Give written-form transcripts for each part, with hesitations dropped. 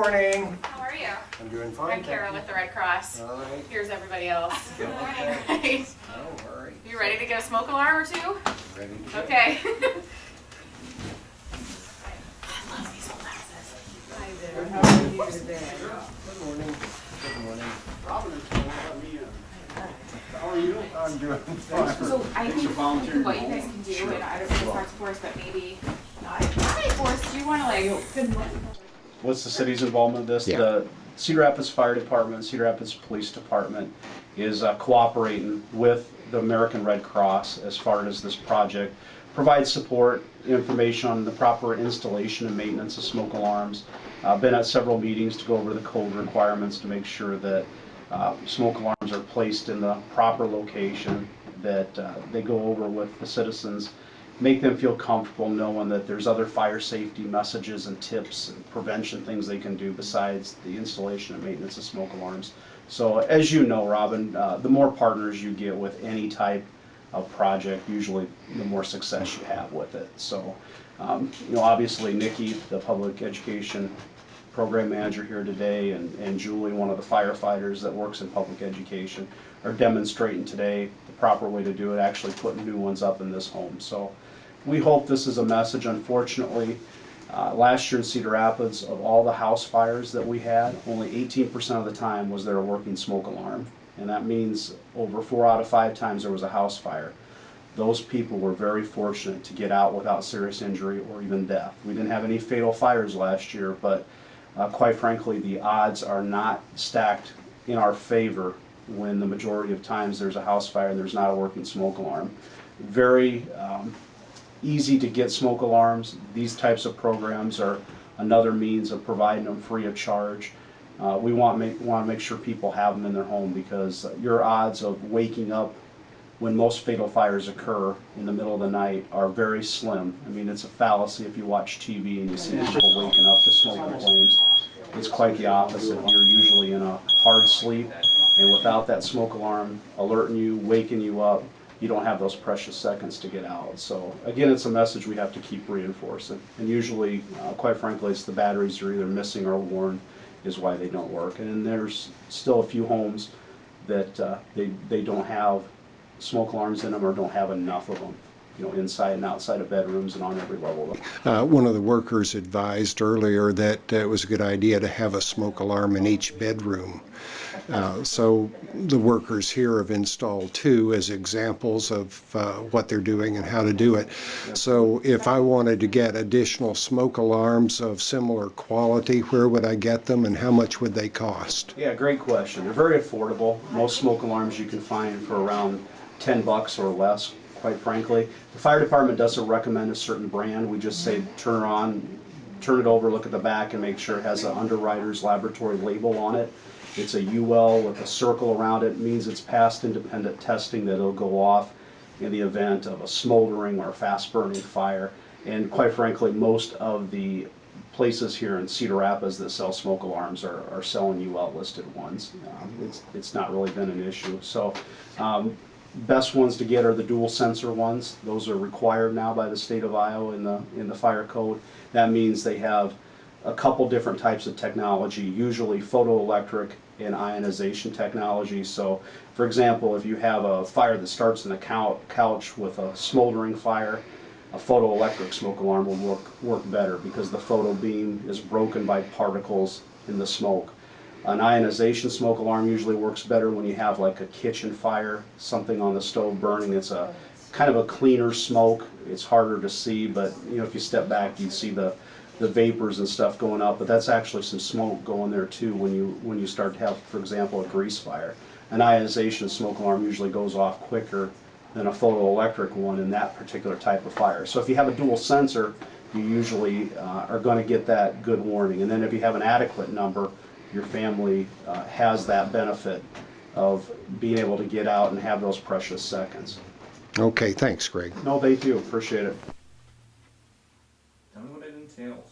morning. How are you? I'm doing fine. I'm Kara with the Red Cross. All right. Here's everybody else. Good morning. Right. All right. You ready to get a smoke alarm or two? Ready to go. Okay. I love these old houses. Hi there, how are you today? Good morning. Good morning. Robin is going to let me in. How are you? I'm doing fine. So I Thanks think for volunteering. what you guys can do, and I don't know if it's hard to force, but maybe not. Hi, Forrest, do you want to like? What's the city's involvement in this? Yeah. The Cedar Rapids Fire Department, Cedar Rapids Police Department is cooperating with the American Red Cross as far as this project. Provides support, information on the proper installation and maintenance of smoke alarms. Been at several meetings to go over the code requirements to make sure that smoke alarms are placed in the proper location, that they go over with the citizens, make them feel comfortable knowing that there's other fire safety messages and tips and prevention things they can do besides the installation and maintenance of smoke alarms. So as you know, Robin, the more partners you get with any type of project, usually the more success you have with it. So, you know, obviously Nikki, the public education program manager here today, and Julie, one of the firefighters that works in public education, are demonstrating today the proper way to do it, actually putting new ones up in this home. So we hope this is a message. Unfortunately, last year in Cedar Rapids, of all the house fires that we had, only 18% of the time was there a working smoke alarm. And that means over 4 out of 5 times there was a house fire. Those people were very fortunate to get out without serious injury or even death. We didn't have any fatal fires last year, but quite frankly, the odds are not stacked in our favor when the majority of times there's a house fire and there's not a working smoke alarm. Very easy to get smoke alarms. These types of programs are another means of providing them free of charge. We want to make sure people have them in their home, because your odds of waking up when most fatal fires occur in the middle of the night are very slim. I mean, it's a fallacy if you watch TV and you see people waking up to smoke and flames. It's quite the opposite. You're usually in a hard sleep, and without that smoke alarm alerting you, waking you up, you don't have those precious seconds to get out. So again, it's a message we have to keep reinforcing. And usually, quite frankly, it's the batteries are either missing or worn is why they don't work. And there's still a few homes that they don't have smoke alarms in them, or don't have enough of them, you know, inside and outside of bedrooms and on every level. One of the workers advised earlier that it was a good idea to have a smoke alarm in each bedroom. So the workers here have installed 2 as examples of what they're doing and how to do it. So if I wanted to get additional smoke alarms of similar quality, where would I get them and how much would they cost? Yeah, great question. They're very affordable. Most smoke alarms you can find for around $10 or less, quite frankly. The fire department doesn't recommend a certain brand. We just say turn it over, look at the back, and make sure it has an Underwriter's Laboratory label on it. It's a UL with a circle around it. It means it's passed independent testing that it'll go off in the event of a smoldering or fast burning fire. And quite frankly, most of the places here in Cedar Rapids that sell smoke alarms are selling UL listed ones. It's not really been an issue. So best ones to get are the dual sensor ones. Those are required now by the state of Iowa in the fire code. That means they have a couple different types of technology, usually photoelectric and ionization technology. So for example, if you have a fire that starts in the couch with a smoldering fire, a photoelectric smoke alarm will work better, because the photo beam is broken by particles in the smoke. An ionization smoke alarm usually works better when you have like a kitchen fire, something on the stove burning. It's a kind of a cleaner smoke. It's harder to see, but you know, if you step back, you see the vapors and stuff going up, but that's actually some smoke going there too when you start to have, for example, a grease fire. An ionization smoke alarm usually goes off quicker than a photoelectric one in that particular type of fire. So if you have a dual sensor, you usually are going to get that good warning. And then if you have an adequate number, your family has that benefit of being able to get out and have those precious seconds. Okay, thanks, Greg. No, thank you. Appreciate it. Tell me what it entails.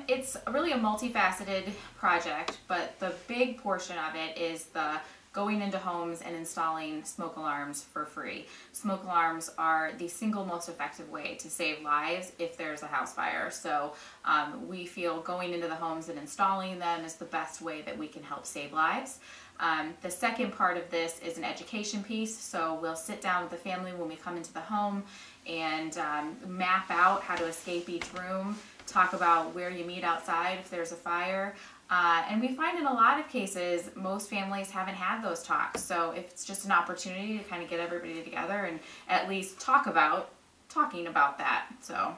It's really a multifaceted project, but the big portion of it is the going into homes and installing smoke alarms for free. Smoke alarms are the single most effective way to save lives if there's a house fire. So we feel going into the homes and installing them is the best way that we can help save lives. The second part of this is an education piece. So we'll sit down with the family when we come into the home and map out how to escape each room, talk about where you meet outside if there's a fire. And we find in a lot of cases, most families haven't had those talks. So if it's just an opportunity to kind of get everybody together and at least talking about that. So.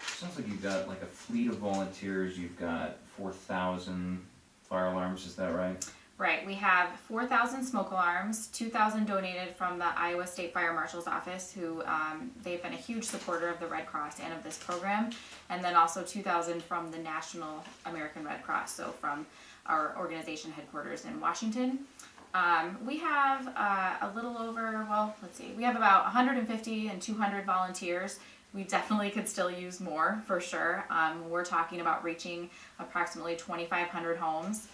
Sounds like you've got like a fleet of volunteers. You've got 4,000 fire alarms. Is that right? Right. We have 4,000 smoke alarms, 2,000 donated from the Iowa State Fire Marshal's Office, who they've been a huge supporter of the Red Cross and of this program, and then also 2,000 from the National American Red Cross, so from our organization headquarters in Washington. We have a little over, well, let's see, we have about 150 and 200 volunteers. We definitely could still use more, for sure. We're talking about reaching approximately 2,500 homes.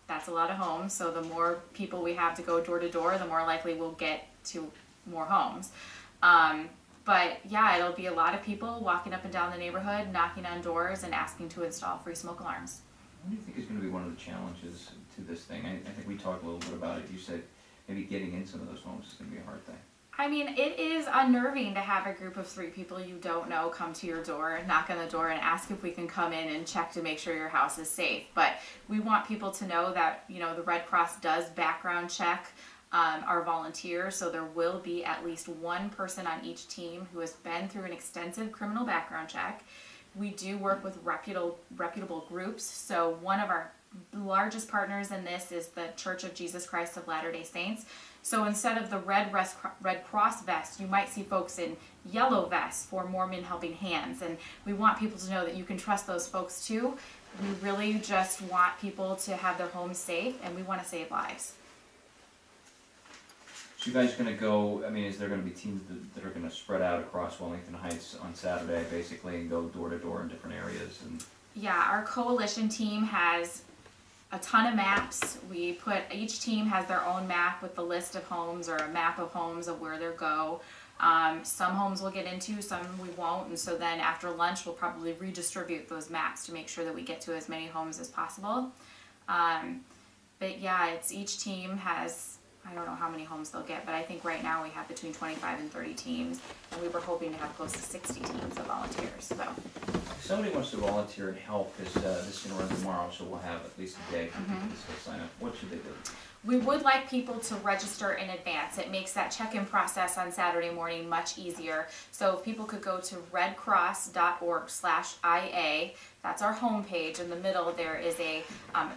That's a lot of homes, so the more people we have to go door to door, the more likely we'll get to more homes. But yeah, it'll be a lot of people walking up and down the neighborhood, knocking on doors and asking to install free smoke alarms. What do you think is going to be one of the challenges to this thing? I think we talked a little bit about it. You said maybe getting in some of those homes is going to be a hard thing. I mean, it is unnerving to have a group of 3 people you don't know come to your door, knock on the door, and ask if we can come in and check to make sure your house is safe. But we want people to know that, you know, the Red Cross does background check our volunteers, so there will be at least one person on each team who has been through an extensive criminal background check. We do work with reputable groups, so one of our largest partners in this is the Church of Jesus Christ of Latter-day Saints. So instead of the red Cross vest, you might see folks in yellow vests for Mormon Helping Hands. And we want people to know that you can trust those folks too. We really just want people to have their homes safe, and we want to save lives. So you guys are going to go, I mean, is there going to be teams that are going to spread out across Wellington Heights on Saturday, basically, and go door to door in different areas? And Yeah, our coalition team has a ton of maps. Each team has their own map with the list of homes or a map of homes of where they'll go. Some homes we'll get into, some we won't, and so then after lunch we'll probably redistribute those maps to make sure that we get to as many homes as possible. But yeah, each team has, I don't know how many homes they'll get, but I think right now we have between 25 and 30 teams, and we were hoping to have close to 60 teams of volunteers. So. if somebody wants to volunteer and help, because this is going to run tomorrow, so we'll have at least a day for people to still sign up. What should they do? We would like people to register in advance. It makes that check-in process on Saturday morning much easier. So if people could go to redcross.org/IA, that's our homepage. In the middle there is a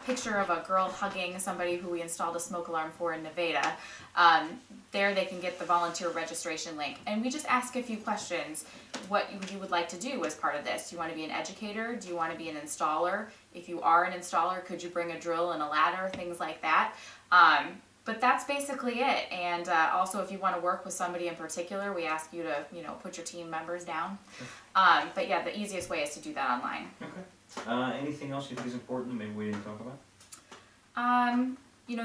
picture of a girl hugging somebody who we installed a smoke alarm for in Nevada. There they can get the volunteer registration link. And we just ask a few questions. What you would like to do as part of this. Do you want to be an educator? Do you want to be an installer? If you are an installer, could you bring a drill and a ladder? Things like that. But that's basically it. And also, if you want to work with somebody in particular, we ask you to, put your team members down. But yeah, the easiest way is to do that online. Okay. Anything else you think is important maybe we didn't talk about?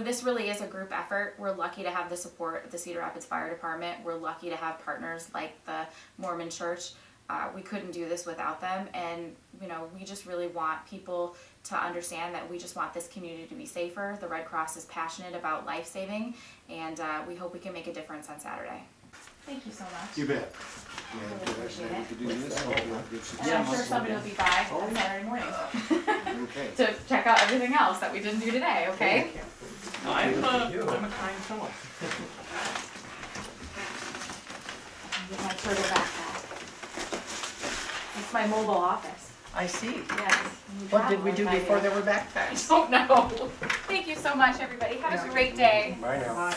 This really is a group effort. We're lucky to have the support of the Cedar Rapids Fire Department. We're lucky to have partners like the Mormon Church. We couldn't do this without them. And, we just really want people to understand that we just want this community to be safer. The Red Cross is passionate about life saving, and we hope we can make a difference on Saturday. Thank you so much. You bet. Really appreciate it. To do this, hope you'll get some- And I'm sure somebody will be by on Saturday morning Okay. to check out everything else that we didn't do today, okay? I'm a kind fellow. Get my turtle backpack. It's my mobile office. I see. Yes. What did we do before there were I backpacks? don't know. Thank you so much, everybody. Have a great day. Bye now. Bye.